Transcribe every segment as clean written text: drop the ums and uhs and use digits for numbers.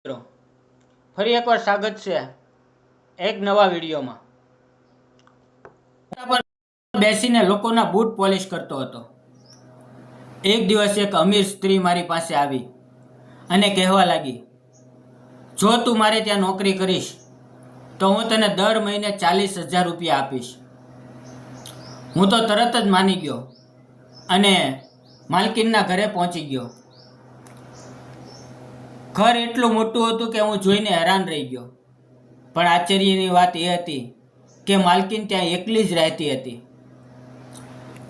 મિત્રો ફરી એકવાર સ્વાગત છે એક નવા વિડીયોમાં. બેસીને લોકોના બૂટ પોલિશ કરતો હતો. એક દિવસ એક અમીર સ્ત્રી મારી પાસે આવી અને કહેવા લાગી, જો તું મારે ત્યાં નોકરી કરીશ તો હું તને દર મહિને 40,000 રૂપિયા આપીશ. હું તો તરત જ માની ગયો અને માલકીનના ઘરે પહોંચી ગયો. ઘર એટલું મોટું હતું કે હું જોઈને હેરાન રહી ગયો. પણ આશ્ચર્યની વાત એ હતી કે માલકીન ત્યાં એકલી જ રહેતી હતી.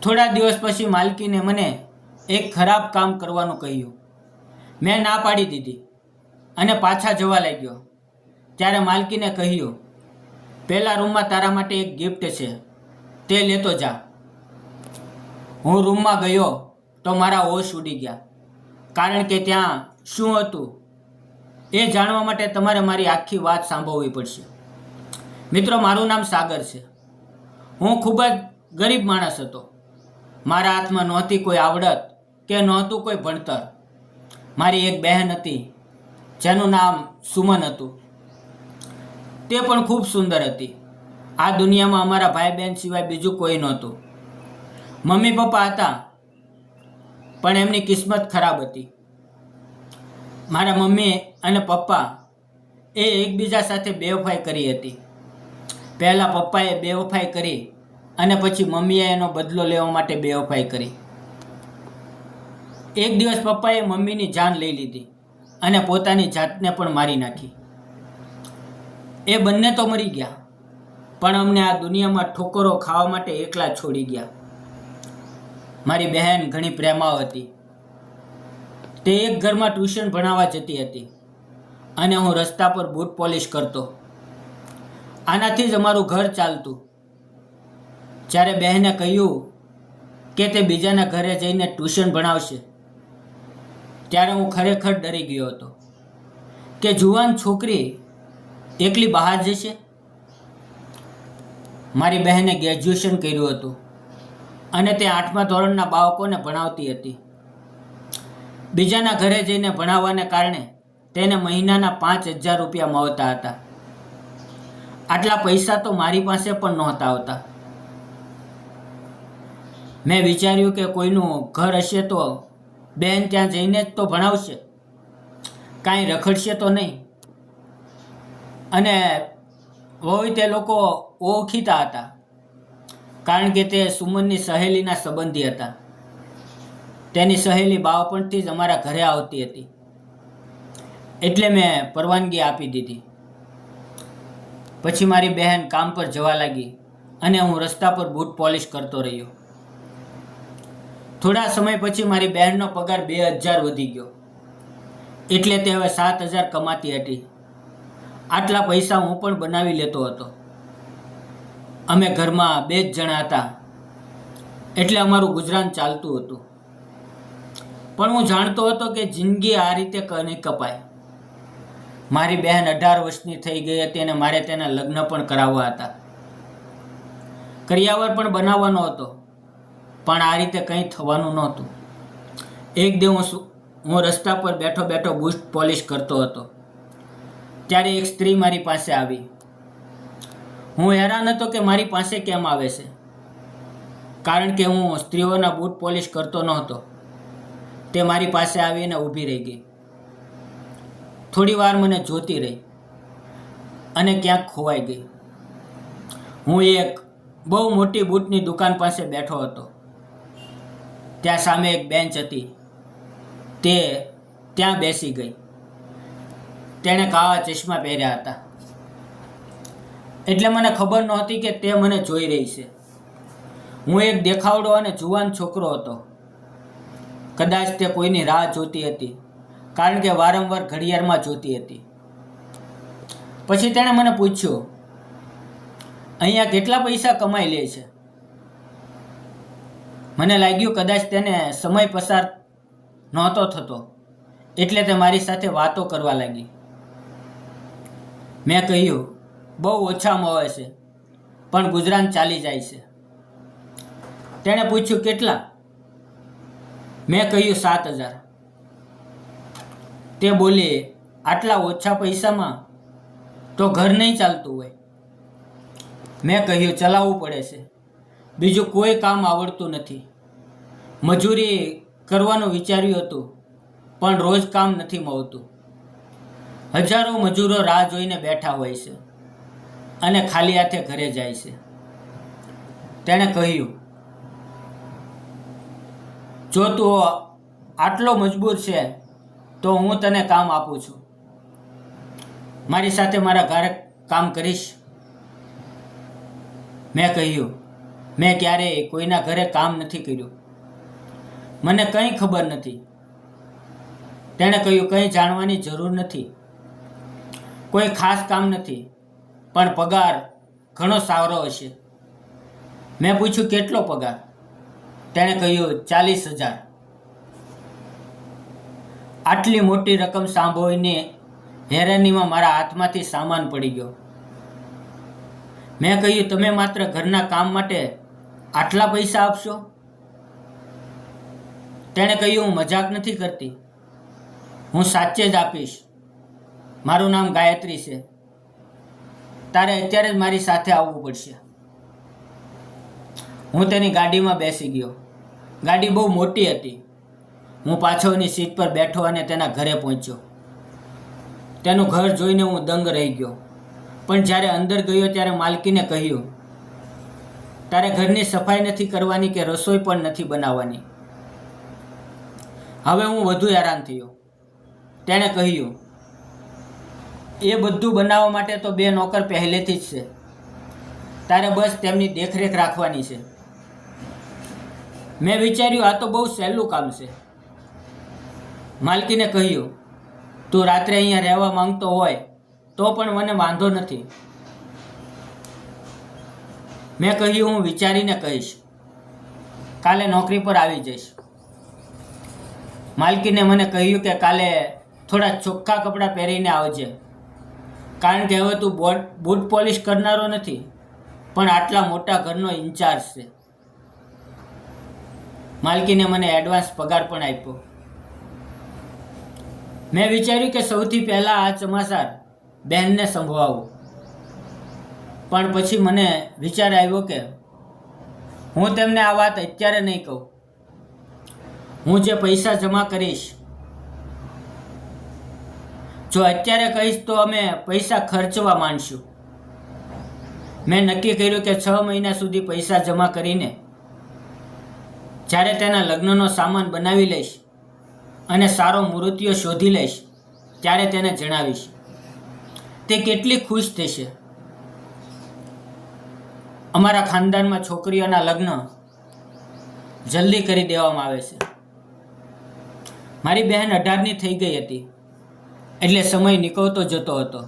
થોડા દિવસ પછી માલકીને મને એક ખરાબ કામ કરવાનું કહ્યું. મેં ના પાડી દીધી અને પાછા જવા લાગ્યો. ત્યારે માલકીને કહ્યું, પહેલા રૂમમાં તારા માટે એક ગિફ્ટ છે, તે લેતો જા. હું રૂમમાં ગયો તો મારા હોશ ઉડી ગયા, કારણ કે ત્યાં શું હતું એ જાણવા માટે તમારે મારી આખી વાત સાંભળવી પડશે. મિત્રો, મારું નામ સાગર છે. હું ખૂબ જ ગરીબ માણસ હતો. મારા હાથમાં નહોતી કોઈ આવડત કે નહોતું કોઈ ભણતર. મારી એક બહેન હતી જેનું નામ સુમન હતું. તે પણ ખૂબ સુંદર હતી. આ દુનિયામાં અમારા ભાઈ બહેન સિવાય બીજું કોઈ નહોતું. મમ્મી પપ્પા હતા પણ એમની કિસ્મત ખરાબ હતી. મારા મમ્મી અને પપ્પા એ એકબીજા સાથે બેવફાઈ કરી હતી. પહેલાં પપ્પાએ બેવફાઈ કરી અને પછી મમ્મીએ એનો બદલો લેવા માટે બેવફાઈ કરી. એક દિવસ પપ્પાએ મમ્મીની જાન લઈ લીધી અને પોતાની જાતને પણ મારી નાખી. એ બંને તો મરી ગયા, પણ અમને આ દુનિયામાં ઠોકરો ખાવા માટે એકલા છોડી ગયા. મારી બહેન ઘણી પ્રેમાળ હતી. તે એક ઘરમાં ટ્યુશન ભણાવવા જતી હતી અને હું રસ્તા પર બૂટ પોલિશ કરતો. આનાથી જ અમારું ઘર ચાલતું. જ્યારે બહેને કહ્યું કે તે બીજાના ઘરે જઈને ટ્યુશન ભણાવશે, ત્યારે હું ખરેખર ડરી ગયો હતો કે જુવાન છોકરી એકલી બહાર જશે. મારી બહેને ગ્રેજ્યુએશન કર્યું હતું અને તે 8મા ધોરણના બાળકોને ભણાવતી હતી. બીજાના ઘરે જઈને ભણાવવાને કારણે તેને મહિનાના 5,000 રૂપિયા મળતા હતા. આટલા પૈસા તો મારી પાસે પણ નહોતા આવતા. મેં વિચાર્યું કે કોઈનું ઘર હશે તો બહેન ત્યાં જઈને જ તો ભણાવશે, કાંઈ રખડશે તો નહીં. અને હોય તે લોકો ઓળખીતા હતા, કારણ કે તે સુમનની સહેલીના સંબંધી હતા. તેની સહેલી બાળપણથી જ અમારા ઘરે આવતી હતી, એટલે મેં પરવાનગી આપી દીધી. પછી મારી બહેન કામ પર જવા લાગી અને હું રસ્તા પર બૂટ પોલિશ કરતો રહ્યો. થોડા સમય પછી મારી બહેનનો પગાર 2,000 વધી ગયો, એટલે તે હવે 7,000 કમાતી હતી. આટલા પૈસા હું પણ બનાવી લેતો હતો. અમે ઘરમાં 2 જ જણા હતા, એટલે અમારું ગુજરાન ચાલતું હતું. પણ હું જાણતો હતો કે જિંદગી આ રીતે નહીં કપાય. મારી બહેન 18 વર્ષની થઈ ગઈ હતી અને મારે તેના લગ્ન પણ કરાવવા હતા. કરિયાવર પણ બનાવવાનો હતો, પણ આ રીતે કંઈ થવાનું નહોતું. એક દિવસ હું રસ્તા પર બેઠો બેઠો બૂટ પોલિશ કરતો હતો. ત્યારે એક સ્ત્રી મારી પાસે આવી. હું હેરાન હતો કે મારી પાસે કેમ આવે છે, કારણ કે હું સ્ત્રીઓના બૂટ પોલિશ કરતો નહોતો. તે મારી પાસે આવીને ઊભી રહી ગઈ. થોડી વાર મને જોતી રહી અને ક્યાંક ખોવાઈ ગઈ. હું એક બહુ મોટી બૂટની દુકાન પાસે બેઠો હતો. ત્યાં સામે એક બેન્ચ હતી. તે ત્યાં બેસી ગઈ. તેણે કાળા ચશ્મા પહેર્યા હતા, એટલે મને ખબર નહોતી કે તે મને જોઈ રહી છે. હું એક દેખાવડો અને જુવાન છોકરો હતો. કદાચ તે કોઈની રાહ જોતી હતી, કારણ કે વારંવાર ઘડિયાળમાં જોતી હતી. પછી તેણે મને પૂછ્યું, અહીંયા કેટલા પૈસા કમાઈ લે છે? મને લાગ્યું કદાચ તેને સમય પસાર નહોતો થતો, એટલે તે મારી સાથે વાતો કરવા લાગી. મેં કહ્યું, બહુ ઓછા મળે છે, પણ ગુજરાન ચાલી જાય છે. તેણે પૂછ્યું, કેટલા? મેં કહ્યું, 7,000. તે બોલી, આટલા ઓછા પૈસામાં તો ઘર નહીં ચાલતું હોય. મેં કહ્યું ચલાવવું પડે છે, બીજું કોઈ કામ આવડતું નથી. મજૂરી કરવાનું વિચાર્યું હતું પણ રોજ કામ નથી મળતું. હજારો મજૂરો રાહ જોઈને બેઠા હોય છે અને ખાલી હાથે ઘરે જાય છે. તેણે કહ્યું, જો તું આટલો મજબૂર છે તો હું તને કામ આપું છું. મારી સાથે મારા ઘરે કામ કરીશ? મેં કહ્યું, મેં ક્યારેય કોઈના ઘરે કામ નથી કર્યું, મને કંઈ ખબર નથી. તેણે કહ્યું, કંઈ જાણવાની જરૂર નથી, કોઈ ખાસ કામ નથી, પણ પગાર ઘણો સારો હશે. મેં પૂછ્યું, કેટલો પગાર? તેણે કહ્યું, 40,000. આટલી મોટી રકમ સાંભળીને હેરાનીમાં મારા હાથમાંથી સામાન પડી ગયો. મેં કહ્યું, તમે માત્ર ઘરના કામ માટે આટલા પૈસા આપશો? તેણે કહ્યું, હું મજાક નથી કરતી, હું સાચે જ આપીશ. મારું નામ ગાયત્રી છે. તારે અત્યારે જ મારી સાથે આવવું પડશે. હું તેની ગાડીમાં બેસી ગયો. ગાડી બહુ મોટી હતી. હું પાછળની સીટ પર બેઠો અને તેના ઘરે પહોંચ્યો. તેનું ઘર જોઈને હું દંગ રહી ગયો. પણ જ્યારે અંદર ગયો ત્યારે માલકીને કહ્યું, તારે ઘરની સફાઈ નથી કરવાની કે રસોઈ પણ નથી બનાવવાની. હવે હું વધુ હેરાન થયો. તેણે કહ્યું, એ બધું બનાવવા માટે તો 2 નોકર પહેલેથી જ છે, તારે બસ તેમની દેખરેખ રાખવાની છે. મેં વિચાર્યું, આ તો બહુ સહેલું કામ છે. માલકીને કહ્યું, તું રાત્રે અહીંયા રહેવા માંગતો હોય તો પણ મને વાંધો નથી. મેં કહ્યું, હું વિચારીને કહીશ, કાલે નોકરી પર આવી જઈશ. માલકીને મને કહ્યું કે કાલે થોડા ચોખ્ખા કપડાં પહેરીને આવજે, કારણ કે હવે તું બૂટ પોલિશ કરનારો નથી, પણ આટલા મોટા ઘરનો ઇન્ચાર્જ છે. માલકીને મને એડવાન્સ પગાર પણ આપ્યો. મેં વિચાર્યું કે સૌથી પહેલાં આ સમાચાર બહેનને સંભળાવું, પણ પછી મને વિચાર આવ્યો કે હું તેમને આ વાત અત્યારે નહીં કહું. હું જે પૈસા જમા કરીશ, જો અત્યારે કહીશ તો અમે પૈસા ખર્ચવા માંડશું. મેં નક્કી કર્યું કે 6 મહિના સુધી પૈસા જમા કરીને જ્યારે તેના લગ્નનો સામાન બનાવી લઈશ અને સારો મૂર્તિઓ શોધી લઈશ ત્યારે તેને જણાવીશ. તે કેટલી ખુશ થશે. અમારા ખાનદાનમાં છોકરીઓના લગ્ન જલ્દી કરી દેવામાં આવે છે. મારી બહેન 18ની થઈ ગઈ હતી, એટલે સમય નીકળતો જતો હતો.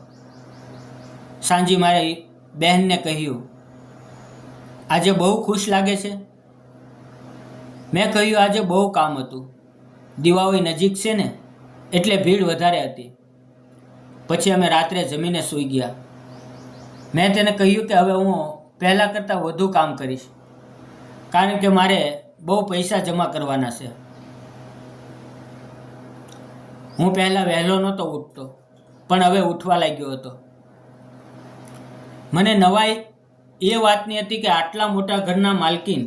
સાંજે મારી બહેનને કહ્યું, આજે બહુ ખુશ લાગે છે? મેં કહ્યું, આજે બહુ કામ હતું, દિવાળી નજીક છે ને એટલે ભીડ વધારે હતી. પછી અમે રાત્રે જમીને સૂઈ ગયા. મેં તેને કહ્યું કે હવે હું પહેલાં કરતાં વધુ કામ કરીશ, કારણ કે મારે બહુ પૈસા જમા કરવાના છે. હું પહેલાં વહેલો નહોતો ઉઠતો, પણ હવે ઉઠવા લાગ્યો હતો. મને નવાઈ એ વાતની હતી કે આટલા મોટા ઘરના માલકીન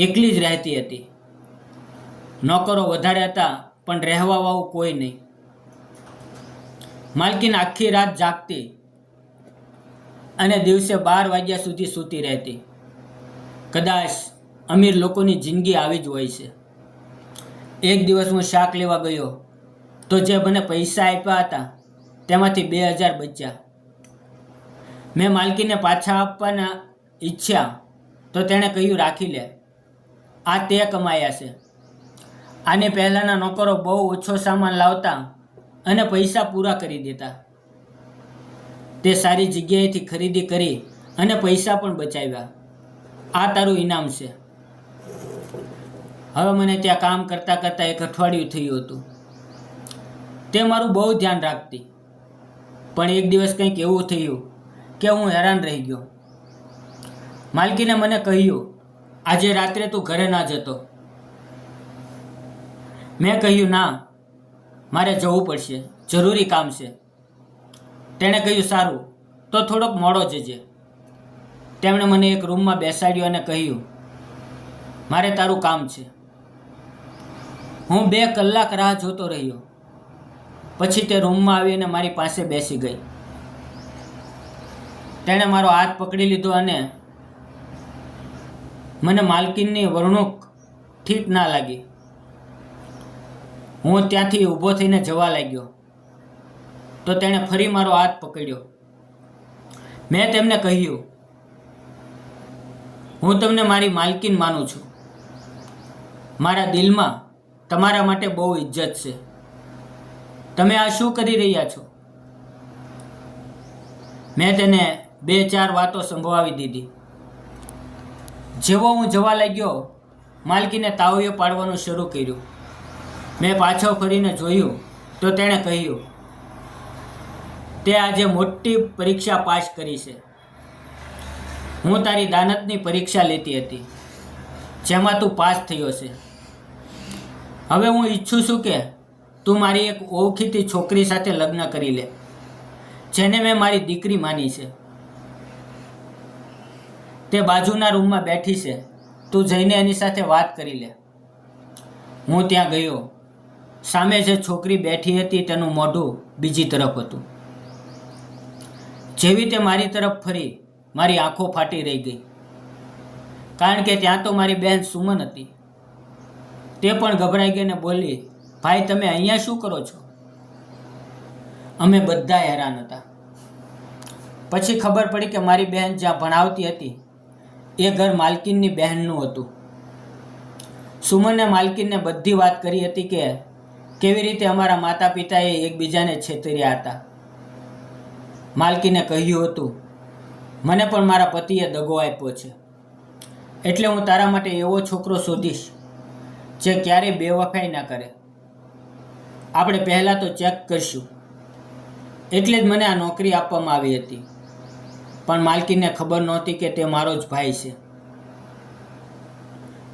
એકલી જ રહેતી હતી. નોકરો વધારે હતા, પણ રહેવાવાળું કોઈ નહીં. માલકીન આખી રાત જાગતી અને દિવસે 12 વાગ્યા સુધી સૂતી રહેતી. કદાચ અમીર લોકોની જિંદગી આવી જ હોય છે. એક દિવસ હું શાક લેવા ગયો તો જે મને પૈસા આપ્યા હતા તેમાંથી 2000 બચ્યા. મેં માલકીને પાછા આપવાના ઈચ્છ્યા તો તેણે કહ્યું, રાખી લે, આ તે કમાયા છે. આની પહેલાંના નોકરો બહુ ઓછો સામાન લાવતા અને પૈસા પૂરા કરી દેતા. તે સારી જગ્યાએથી ખરીદી કરી અને પૈસા પણ બચાવ્યા. આ તારું ઇનામ છે. હવે મને ત્યાં કામ કરતાં કરતાં 1 અઠવાડિયું થયું હતું. તે મારું બહુ ધ્યાન રાખતી, પણ એક દિવસ કંઈક એવું થયું કે હું હેરાન રહી ગયો. માલકીને મને કહ્યું, આજે રાત્રે તું ઘરે ના જતો. મેં કહ્યું, ના, મારે જવું પડશે. જરૂરી કામ છે. તેણે કહ્યું, સારું, તો થોડોક મોડો જજે. તેમણે મને એક રૂમમાં બેસાડ્યો અને કહ્યું, મારે તારું કામ છે. હું 2 કલાક રાહ જોતો રહ્યો. પછી તે રૂમમાં આવીને મારી પાસે બેસી ગઈ. તેણે મારો હાથ પકડી લીધો અને મને માલકીનની વર્ણૂક ઠીક ના લાગી. હું ત્યાંથી ઊભો થઈને જવા લાગ્યો તો તેણે ફરી મારો હાથ પકડ્યો. મેં તેમને કહ્યું, હું તમને મારી માલકીન માનું છું. મારા દિલમાં તમારા માટે બહુ ઇજ્જત છે. તમે આ શું કરી રહ્યા છો? મેં તેને 2-4 વાતો સંભળાવી દીધી. જેવો હું જવા લાગ્યો, માલકીને તાળીઓ પાડવાનું શરૂ કર્યું. મેં પાછળ ફરીને જોયું તો તેણે કહ્યું, તે આજે મોટી પરીક્ષા પાસ કરી છે. હું તારી દાનતની પરીક્ષા લેતી હતી, જેમાં તું પાસ થયો છે. હવે હું ઈચ્છું છું કે તું મારી એક ઓળખીતી છોકરી સાથે લગ્ન કરી લે, જેને મેં મારી દીકરી માની છે. તે બાજુના રૂમમાં બેઠી છે. તું જઈને એની સાથે વાત કરી લે. હું ત્યાં ગયો. સામે જે છોકરી બેઠી હતી તેનું મોઢું બીજી તરફ હતું. જેવી તે મારી તરફ ફરી, મારી આંખો ફાટી રહી ગઈ, કારણ કે ત્યાં તો મારી બહેન સુમન હતી. તે પણ ગભરાઈ ગઈને બોલી, ભાઈ, તમે અહીંયા શું કરો છો? અમે બધા હેરાન હતા. પછી ખબર પડી કે મારી બહેન જ્યાં ભણાવતી હતી એ ઘર માલકીનની બહેનનું હતું. સુમને માલકીનને બધી વાત કરી હતી કે કેવી રીતે અમારા માતા પિતાએ એકબીજાને છેતર્યા હતા. માલકીને કહ્યું હતું, મને પણ મારા પતિએ દગો આપ્યો છે, એટલે હું તારા માટે એવો છોકરો શોધીશ જે ક્યારેય બેવફાઈ ના કરે. આપણે પહેલાં તો ચેક કરશું. એટલે જ મને આ નોકરી આપવામાં આવી હતી. પણ માલકીને ખબર નહોતી કે તે મારો જ ભાઈ છે.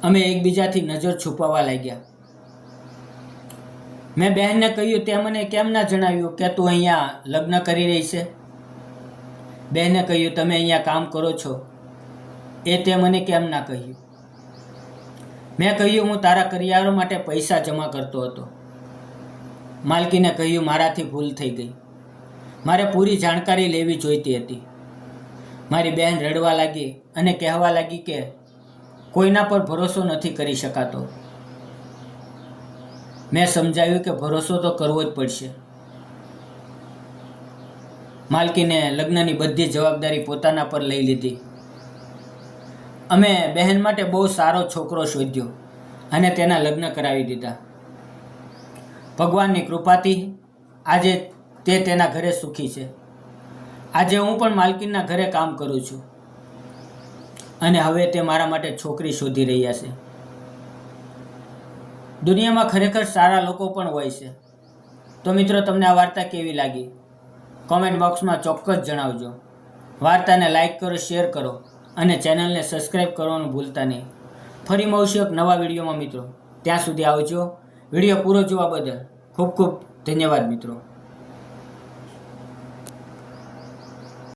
અમે એકબીજાથી નજર છુપાવવા લાગ્યા. મેં બહેનને કહ્યું, તે મને કેમ ના જણાવ્યું કે તું અહીંયા લગ્ન કરી રહી છે? બહેને કહ્યું, તમે અહીંયા કામ કરો છો એ તે મને કેમ ના કહ્યું? મેં કહ્યું, હું તારા કરિયાવર માટે પૈસા જમા કરતો હતો. માલકીને કહ્યું, મારાથી ભૂલ થઈ ગઈ. મારે પૂરી જાણકારી લેવી જોઈતી હતી. મારી બહેન રડવા લાગી અને કહેવા લાગી કે કોઈના પર ભરોસો નથી કરી શકાતો. મેં સમજાવ્યું કે ભરોસો તો કરવો જ પડશે. માલકીને લગ્નની બધી જવાબદારી પોતાના પર લઈ લીધી. અમે બહેન માટે બહુ સારો છોકરો શોધ્યો અને તેના લગ્ન કરાવી દીધા. ભગવાનની કૃપાથી આજે તે તેના ઘરે સુખી છે. આજે હું પણ માલકીનના ઘરે કામ કરું છું અને હવે તે મારા માટે છોકરી શોધી રહ્યા છે. દુનિયામાં ખરેખર સારા લોકો પણ હોય છે. તો મિત્રો, તમને આ વાર્તા કેવી લાગી? કોમેન્ટ બોક્સમાં ચોક્કસ જણાવજો. વાર્તાને લાઈક કરો, શેર કરો અને ચેનલને સબસ્ક્રાઈબ કરવાનું ભૂલતા નહીં. ફરી મળશું એક નવા વિડીયોમાં મિત્રો. ત્યાં સુધી આવજો. વિડીયો પૂરો જોવા બદલ ખૂબ ખૂબ ધન્યવાદ મિત્રો.